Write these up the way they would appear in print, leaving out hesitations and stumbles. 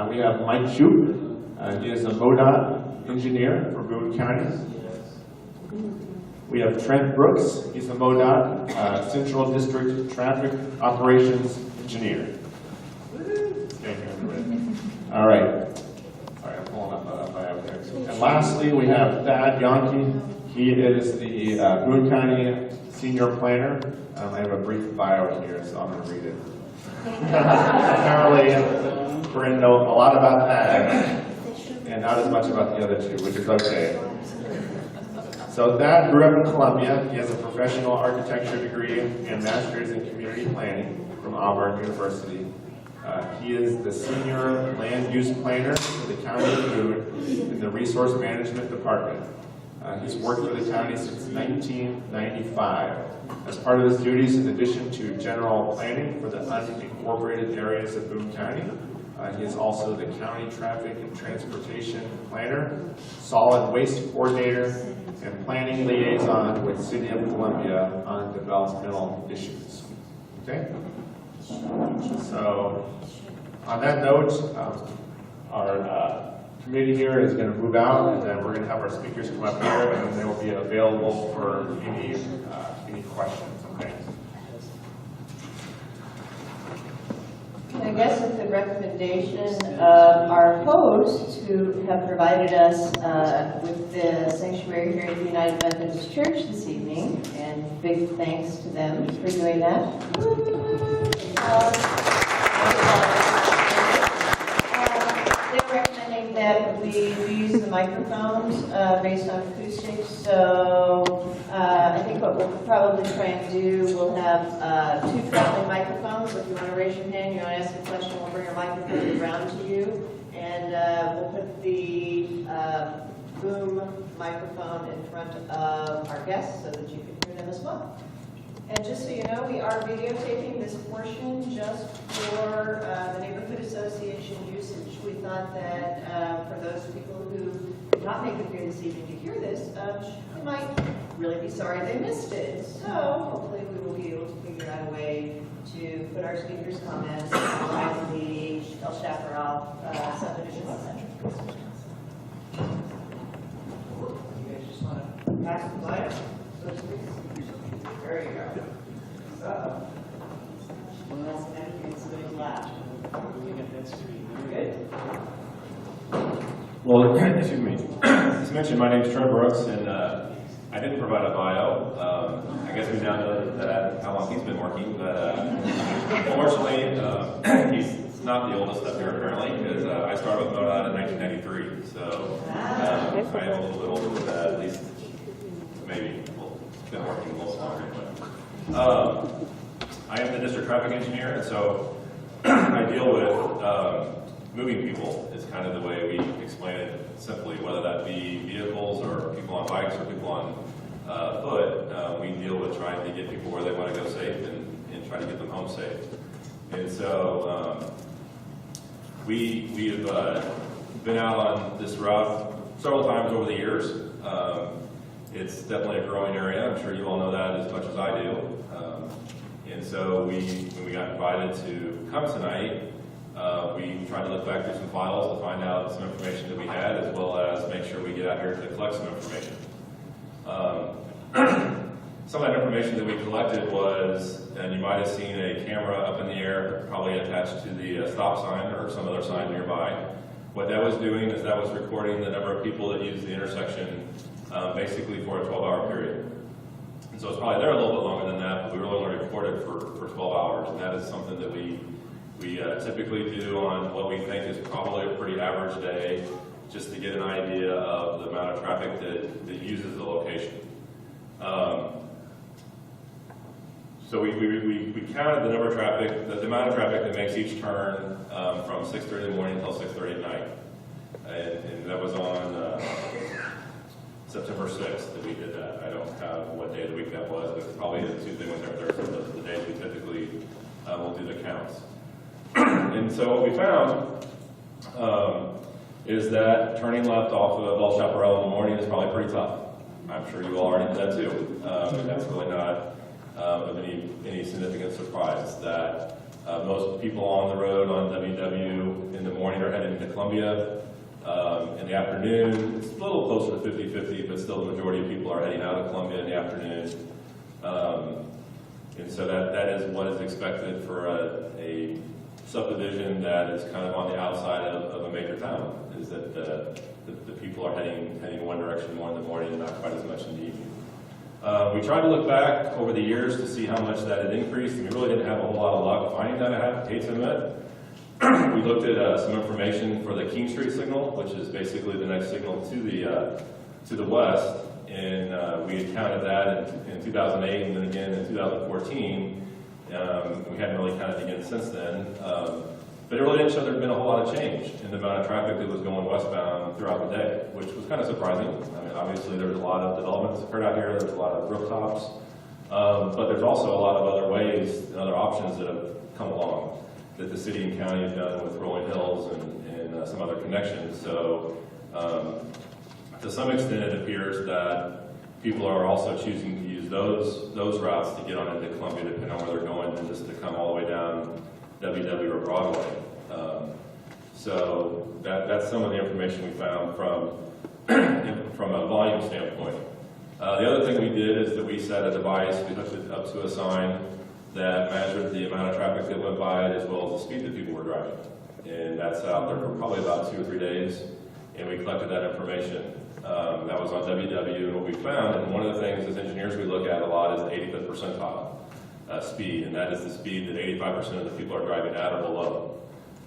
We have Mike Schupp. He is a MODOT engineer for Boone County. We have Trent Brooks. He's a MODOT Central District Traffic Operations Engineer. All right. Sorry, I'm pulling up a bio there. And lastly, we have Yonke. He is the Boone County Senior Planner. I have a brief bio here, so I'm going to read it. Apparently, we're going to know a lot about that, and not as much about the other two, which is okay. So Thad grew up in Columbia. He has a professional architecture degree and master's in community planning from Auburn University. He is the senior land use planner for the County of Boone in the Resource Management Department. He's worked for the county since 1995. As part of his duties, in addition to general planning for the unincorporated areas of Boone County, he is also the county traffic and transportation planner, solid waste coordinator, and planning liaison with City of Columbia on developmental issues. Okay? So, on that note, our committee here is going to move out, and then we're going to have our speakers come up here, and then they will be available for any questions. Okay. I guess at the recommendation of our hosts, who have provided us with the sanctuary here at the United Methodist Church this evening, and big thanks to them for doing that. They're recommending that we use the microphones based on acoustics, so I think what we'll probably try and do, we'll have two traveling microphones. If you want to raise your hand, you want to ask a question, we'll bring a microphone around to you, and we'll put the boom microphone in front of our guests so that you can hear them as well. And just so you know, we are videotaping this portion just for the Neighborhood Association usage. We thought that for those people who did not make it here this evening to hear this, they might really be sorry they missed it. So hopefully we will be able to figure out a way to put our speakers' comments on the Chaparral subdivision, etc. You guys just want to pass the light, so to speak? There you go. So, it's a little loud. Good. Well, excuse me. As mentioned, my name is Trent Brooks, and I didn't provide a bio. I guess we now know that how long he's been working, but unfortunately, he's not the oldest up here apparently, because I started with MODOT in 1993. So I am a little bit older than that, at least maybe. Been working a little longer anyway. I am the district traffic engineer, and so I deal with moving people is kind of the way we explain it simply, whether that be vehicles or people on bikes or people on foot. We deal with trying to get people where they want to go safe and try to get them home safe. And so we have been out on this route several times over the years. It's definitely a growing area. I'm sure you all know that as much as I do. And so when we got invited to come tonight, we tried to look back through some files to find out some information that we had, as well as make sure we get out here to collect some information. Some of that information that we collected was, and you might have seen a camera up in the air, probably attached to the stop sign or some other sign nearby. What that was doing is that was recording the number of people that use the intersection basically for a 12-hour period. And so it's probably there a little bit longer than that, but we really only recorded for 12 hours, and that is something that we typically do on what we think is probably a pretty average day, just to get an idea of the amount of traffic that uses the location. So we counted the number of traffic, the amount of traffic that makes each turn from 6:30 in the morning until 6:30 at night, and that was on September 6th that we did that. I don't have what day of the week that was, but it's probably a Tuesday, Wednesday, or Thursday. Those are the days we typically will do the counts. And so what we found is that turning left off of Chaparral in the morning is probably pretty tough. I'm sure you all already did that too. And that's really not of any significant surprise that most people on the road on WW in the morning are heading heading to Columbia. In the afternoon, it's a little closer to 50-50, but still the majority of people are heading out of Columbia in the afternoon. And so that is what is expected for a subdivision that is kind of on the outside of a major town, is that the people are heading one direction more in the morning and not quite as much in the evening. We tried to look back over the years to see how much that had increased, and we really didn't have a whole lot of luck finding that, I hate to admit. We looked at some information for the King Street signal, which is basically the next signal to the west, and we had counted that in 2008 and then again in 2014. We hadn't really counted again since then, but it really didn't show there had been a whole lot of change in the amount of traffic that was going westbound throughout the day, which was kind of surprising. I mean, obviously there's a lot of development that's occurred out here, there's a lot of rooftops, but there's also a lot of other ways and other options that have come along that the city and county have done with Rolling Hills and some other connections. So to some extent it appears that people are also choosing to use those routes to get on into Columbia, depending on where they're going, than just to come all the way down WW or Broadway. So that's some of the information we found from a volume standpoint. The other thing we did is that we set a device, we hooked it up to a sign that measured the amount of traffic that went by it as well as the speed that people were driving. And that's out there for probably about 2 or 3 days, and we collected that information. That was on WW, and what we found, and one of the things as engineers we look at a lot is the 85th percentile speed, and that is the speed that 85% of the people are driving at or below.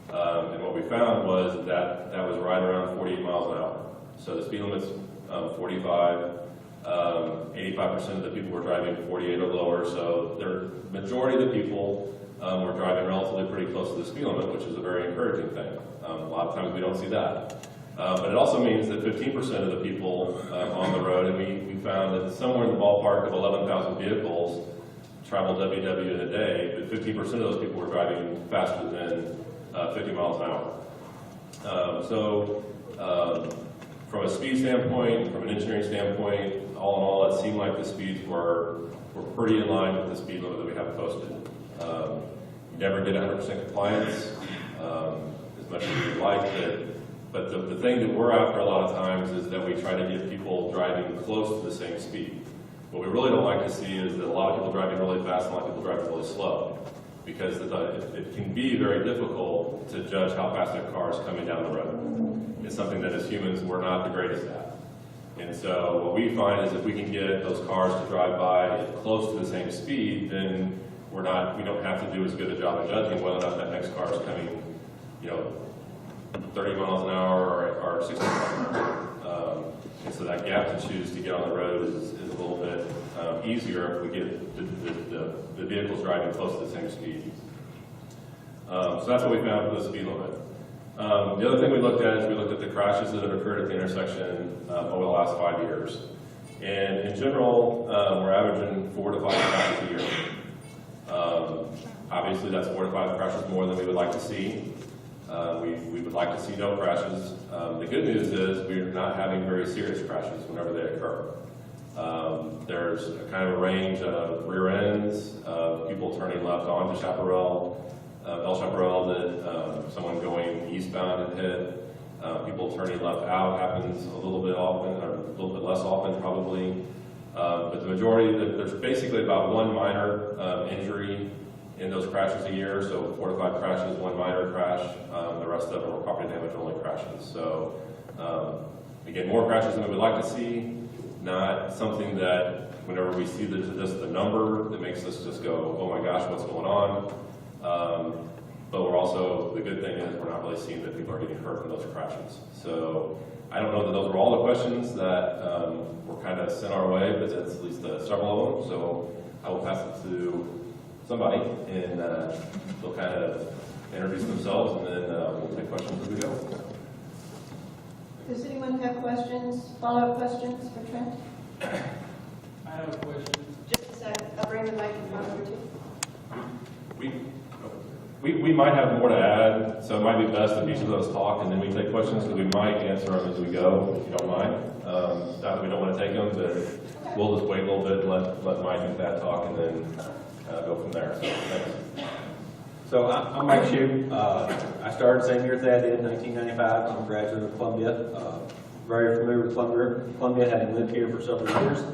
And what we found was that was right around 48 miles an hour. So the speed limit's 45, 85% of the people were driving 48 or lower, so the majority of the people were driving relatively pretty close to the speed limit, which is a very encouraging thing. A lot of times we don't see that. But it also means that 15% of the people on the road, and we found that somewhere in the ballpark of 11,000 vehicles travel WW in a day, but 15% of those people were driving faster than 50 miles an hour. So from a speed standpoint, from an engineering standpoint, all in all, it seemed like the speeds were pretty in line with the speed limit that we have posted. You never get 100% compliance, as much as we'd like, but the thing that we're after a lot of times is that we try to get people driving close to the same speed. What we really don't like to see is that a lot of people driving really fast and a lot of people driving really slow, because it can be very difficult to judge how fast a car is coming down the road. It's something that as humans we're not the greatest at. And so what we find is if we can get those cars to drive by close to the same speed, then we don't have to do as good a job of judging whether or not that next car is coming, 30 miles an hour or 60 miles an hour. And so that gap to choose to get on the road is a little bit easier if we get the vehicles driving close to the same speed. So that's what we found for the speed limit. The other thing we looked at is we looked at the crashes that have occurred at the intersection over the last 5 years. And in general, we're averaging 4 to 5 crashes a year. Obviously, that's 4 to 5 crashes more than we would like to see. We would like to see no crashes. The good news is we're not having very serious crashes whenever they occur. There's a kind of a range of rear ends, of people turning left onto Chaparral, El Chaparral that someone going eastbound had hit. People turning left out happens a little bit often, or a little bit less often probably. But the majority, there's basically about 1 minor injury in those crashes a year, so 4 to 5 crashes, 1 minor crash. The rest of them are property damage only crashes. So again, more crashes than we would like to see, not something that whenever we see just the number that makes us just go, oh my gosh, what's going on? But we're also, the good thing is we're not really seeing that people are getting hurt from those crashes. So I don't know that those were all the questions that were kind of sent our way, but that's at least several of them. So I will pass it to somebody, and they'll kind of introduce themselves, and then we'll take questions as we go. Does anyone have questions, follow-up questions for Trent? I have a question. Just a second, I'll bring the microphone over to you. We might have more to add, so it might be best if each of us talk and then we take questions, because we might answer them as we go, if you don't mind. Not that we don't want to take them, but we'll just wait a little bit and let Mike and Thad talk and then go from there. So thanks. So I'm Mike Schupp. I started same year as Thad did, 1995. I'm a graduate of Columbia. Very familiar with Columbia, having lived here for several years.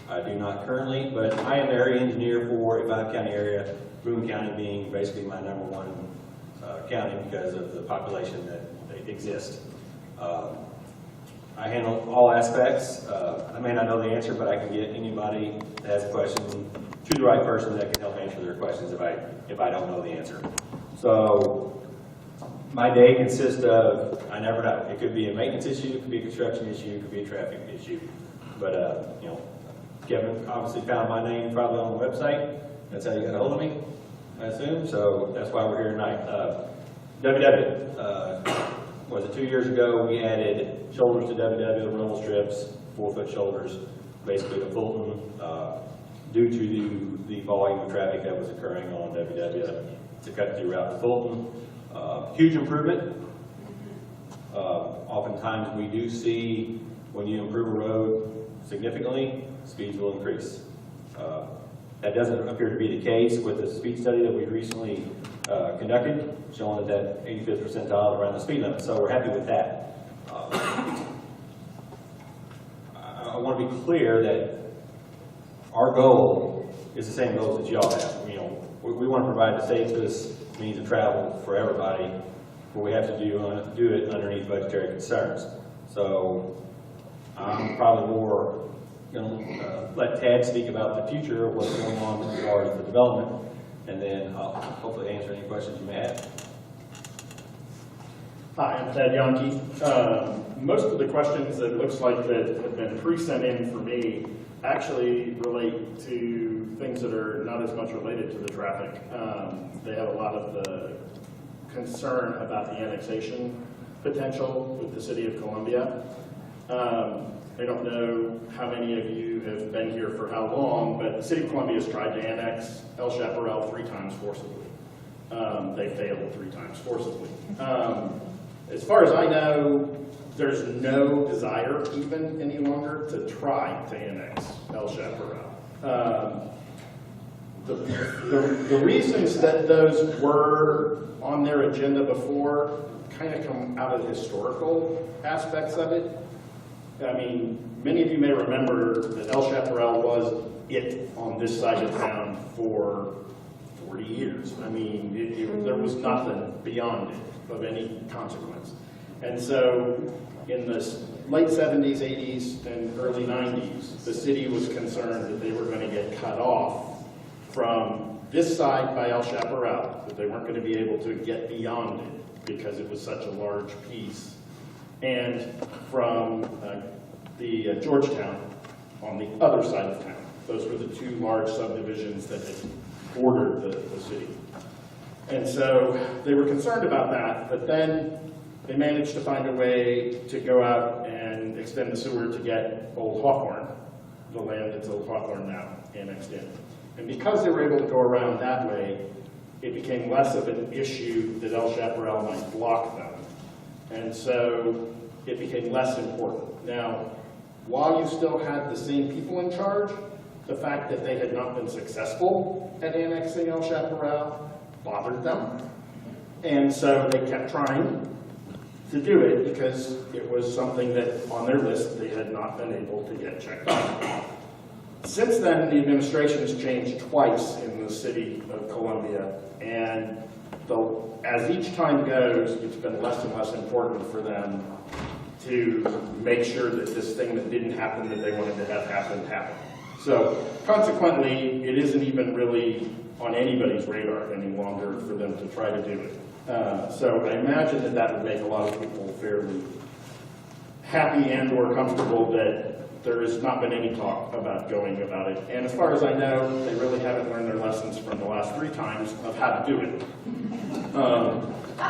I do not currently, but I am the area engineer for a 5-county area, Boone County being basically my #1 county because of the population that exists. I handle all aspects. I may not know the answer, but I can get anybody that has a question to the right person that can help answer their questions if I don't know the answer. So my day consists of, I never know. It could be a maintenance issue, it could be a construction issue, it could be a traffic issue. But you know, Kevin obviously found my name probably on the website. That's how you got a hold of me, I assume. So that's why we're here tonight. WW. Was it 2 years ago, we added shoulders to WW, rumble strips, 4-foot shoulders, basically to Fulton, due to the volume of traffic that was occurring on WW to cut the route to Fulton. Huge improvement. Oftentimes we do see when you improve a road significantly, speeds will increase. That doesn't appear to be the case with the speed study that we recently conducted, showing that 85th percentile around the speed limit. So we're happy with that. I want to be clear that our goal is the same goals that y'all have. You know, we want to provide the safest means of travel for everybody, but we have to do it underneath budgetary concerns. So I'm probably more going to let Tad speak about the future of what's going on as far as the development, and then I'll hopefully answer any questions you may have. Hi, I'm Ted Yonke. Most of the questions that looks like that have been pre-sent in for me actually relate to things that are not as much related to the traffic. They have a lot of the concern about the annexation potential with the city of Columbia. I don't know how many of you have been here for how long, but the city of Columbia has tried to annex El Chaparral 3 times forcibly. They failed 3 times forcibly. As far as I know, there's no desire even any longer to try to annex El Chaparral. The reasons that those were on their agenda before kind of come out of the historical aspects of it. I mean, many of you may remember that El Chaparral was it on this side of town for 40 years. I mean, there was nothing beyond it of any consequence. And so in the late 70s, 80s, and early 90s, the city was concerned that they were going to get cut off from this side by El Chaparral, that they weren't going to be able to get beyond it because it was such a large piece. And from the Georgetown on the other side of town. Those were the 2 large subdivisions that had bordered the city. And so they were concerned about that, but then they managed to find a way to go out and extend the sewer to get Old Hawthorne, the land that's Old Hawthorne now, annexed in. And because they were able to go around that way, it became less of an issue that El Chaparral might block them. And so it became less important. Now, while you still had the same people in charge, the fact that they had not been successful at annexing El Chaparral bothered them. And so they kept trying to do it because it was something that on their list they had not been able to get checked off. Since then, the administration has changed twice in the city of Columbia, and as each time goes, it's been less and less important for them to make sure that this thing that didn't happen that they wanted to have happen happened. So consequently, it isn't even really on anybody's radar any longer for them to try to do it. So I imagine that that would make a lot of people fairly happy and or comfortable that there has not been any talk about going about it. And as far as I know, they really haven't learned their lessons from the last 3 times of how to do it.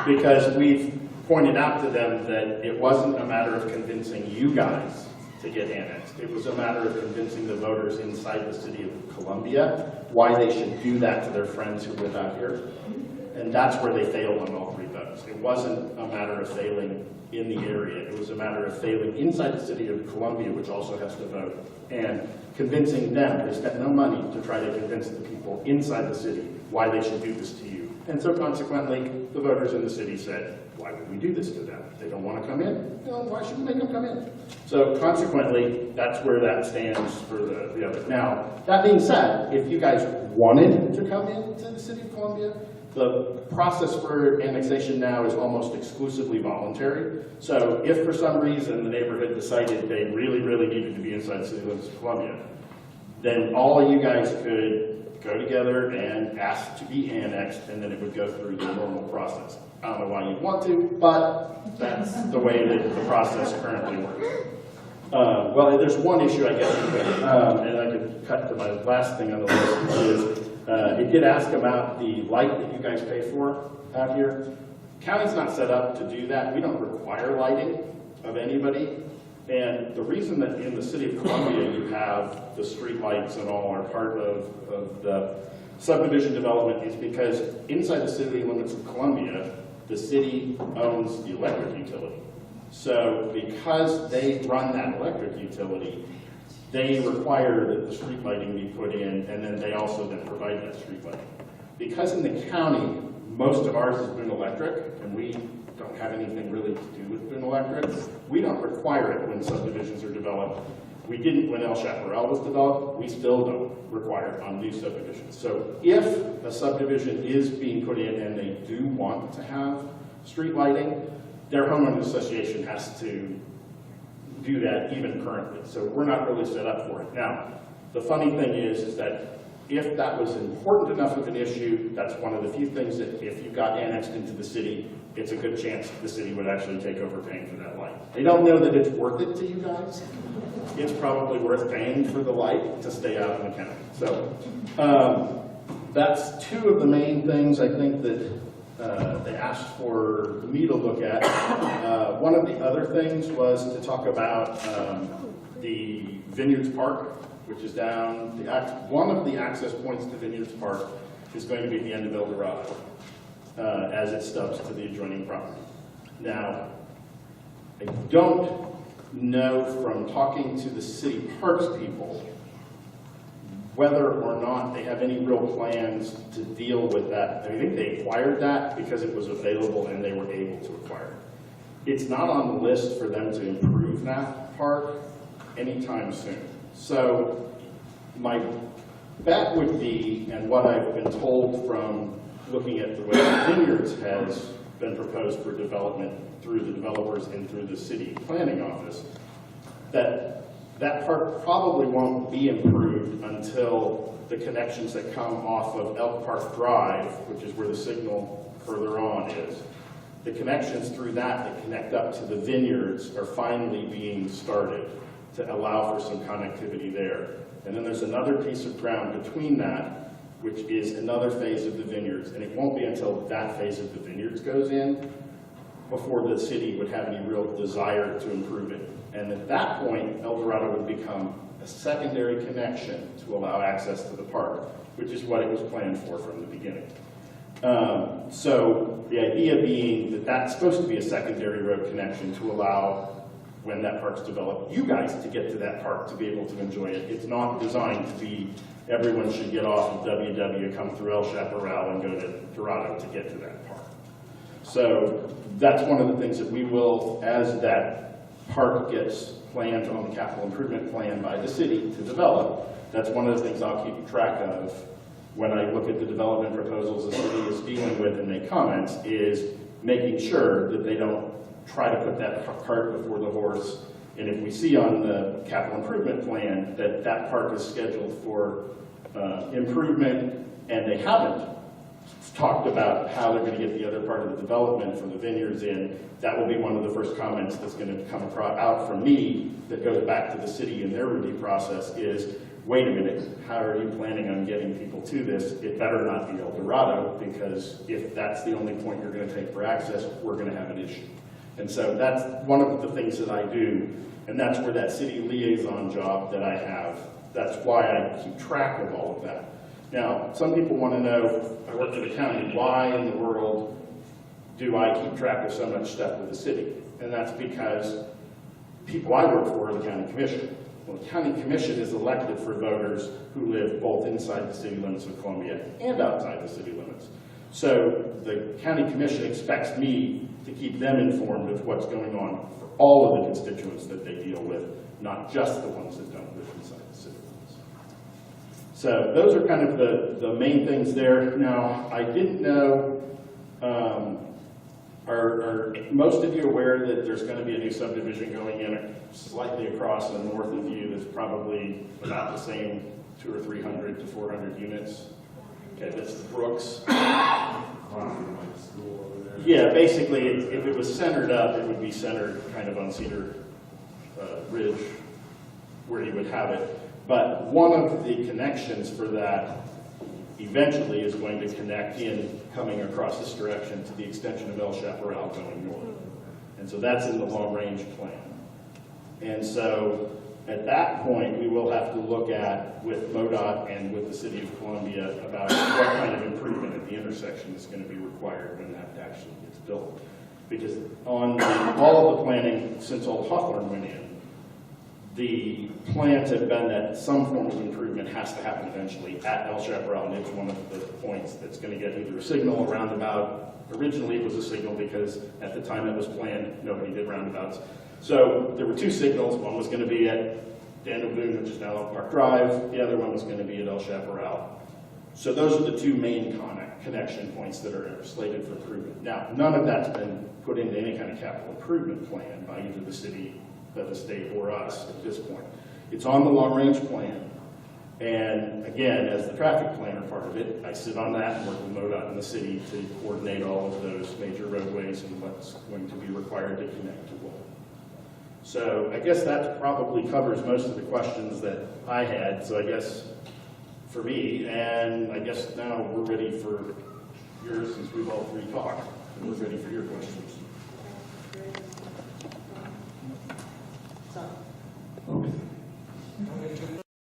Because we've pointed out to them that it wasn't a matter of convincing you guys to get annexed. It was a matter of convincing the voters inside the city of Columbia why they should do that to their friends who live out here. And that's where they failed on all 3 votes. It wasn't a matter of failing in the area. It was a matter of failing inside the city of Columbia, which also has to vote, and convincing them. They spent no money to try to convince the people inside the city why they should do this to you. And so consequently, the voters in the city said, why would we do this to them? If they don't want to come in, you know, why should we make them come in? So consequently, that's where that stands for the other. Now, that being said, if you guys wanted to come into the city of Columbia, the process for annexation now is almost exclusively voluntary. So if for some reason the neighborhood decided they really, really needed to be inside the city limits of Columbia, then all of you guys could go together and ask to be annexed, and then it would go through the normal process. I don't know why you'd want to, but that's the way that the process currently works. Well, there's one issue, I guess, and I could cut to my last thing on the list, which is it did ask about the light that you guys pay for out here. County's not set up to do that. We don't require lighting of anybody. And the reason that in the city of Columbia you have the street lights and all are part of the subdivision development is because inside the city limits of Columbia, the city owns the electric utility. So because they run that electric utility, they require that the street lighting be put in, and then they also then provide that street lighting. Because in the county, most of ours is Boone Electric, and we don't have anything really to do with Boone Electric, we don't require it when subdivisions are developed. We didn't when El Chaparral was developed. We still don't require it on new subdivisions. So if a subdivision is being put in and they do want to have street lighting, their homeowners association has to do that even currently. So we're not really set up for it. Now, the funny thing is that if that was important enough of an issue, that's one of the few things that if you got annexed into the city, it's a good chance the city would actually take over paying for that light. They don't know that it's worth it to you guys. It's probably worth paying for the light to stay out in the county. So that's two of the main things I think that they asked for me to look at. One of the other things was to talk about the Vineyards Park, which is down, one of the access points to Vineyards Park is going to be at the end of El Dorado as it stubs to the adjoining property. Now, I don't know from talking to the city parks people whether or not they have any real plans to deal with that. I think they acquired that because it was available and they were able to acquire it. It's not on the list for them to improve that park anytime soon. So my bet would be, and what I've been told from looking at the way the Vineyards has been proposed for development through the developers and through the city planning office, that that park probably won't be improved until the connections that come off of Elk Park Drive, which is where the signal further on is, the connections through that connect up to the Vineyards are finally being started to allow for some connectivity there. And then there's another piece of ground between that, which is another phase of the Vineyards, and it won't be until that phase of the Vineyards goes in before the city would have any real desire to improve it. And at that point, El Dorado would become a secondary connection to allow access to the park, which is what it was planned for from the beginning. So the idea being that that's supposed to be a secondary road connection to allow, when that park's developed, you guys to get to that park to be able to enjoy it. It's not designed to be everyone should get off of WW, come through El Chaparral, and go to Dorado to get to that park. So that's one of the things that we will, as that park gets planned on the capital improvement plan by the city to develop, that's one of the things I'll keep track of when I look at the development proposals the city is dealing with and make comments, is making sure that they don't try to put that cart before the horse. And if we see on the capital improvement plan that that park is scheduled for improvement and they haven't talked about how they're going to get the other part of the development from the Vineyards in, that will be one of the first comments that's going to come out from me that goes back to the city in their review process is, wait a minute, how are you planning on getting people to this? It better not be El Dorado, because if that's the only point you're going to take for access, we're going to have an issue. And so that's one of the things that I do, and that's where that city liaison job that I have, that's why I keep track of all of that. Now, some people want to know, I work for the county, why in the world do I keep track of so much stuff with the city? And that's because people I work for are the county commission. Well, the county commission is elected for voters who live both inside the city limits of Columbia and outside the city limits. So the county commission expects me to keep them informed of what's going on for all of the constituents that they deal with, not just the ones that don't live inside the city limits. So those are kind of the main things there. Now, I didn't know, are most of you aware that there's going to be a new subdivision going in slightly across and north of you that's probably about the same 200 or 300 to 400 units? Okay, that's Brooks. Yeah, basically, if it was centered up, it would be centered kind of on Cedar Ridge, where you would have it. But one of the connections for that eventually is going to connect in, coming across this direction to the extension of El Chaparral going north. And so that's in the long-range plan. And so at that point, we will have to look at, with MODOT and with the City of Columbia, about what kind of improvement at the intersection is going to be required when that actually gets built. Because on all of the planning since Old Hawthorne went in, the plans have been that some form of improvement has to happen eventually at El Chaparral, and it's one of the points that's going to get either a signal or roundabout. Originally, it was a signal because at the time it was planned, nobody did roundabouts. So there were two signals. One was going to be at Daniel Boone, which is now Oak Park Drive. The other one was going to be at El Chaparral. So those are the two main connection points that are slated for improvement. Now, none of that's been put into any kind of capital improvement plan by either the city, the state, or us at this point. It's on the long-range plan. And again, as the traffic planner part of it, I sit on that and work with MODOT and the city to coordinate all of those major roadways and what's going to be required to connect to what. So I guess that probably covers most of the questions that I had. So I guess for me, and I guess now we're ready for yours since we've all three talked, and we're ready for your questions.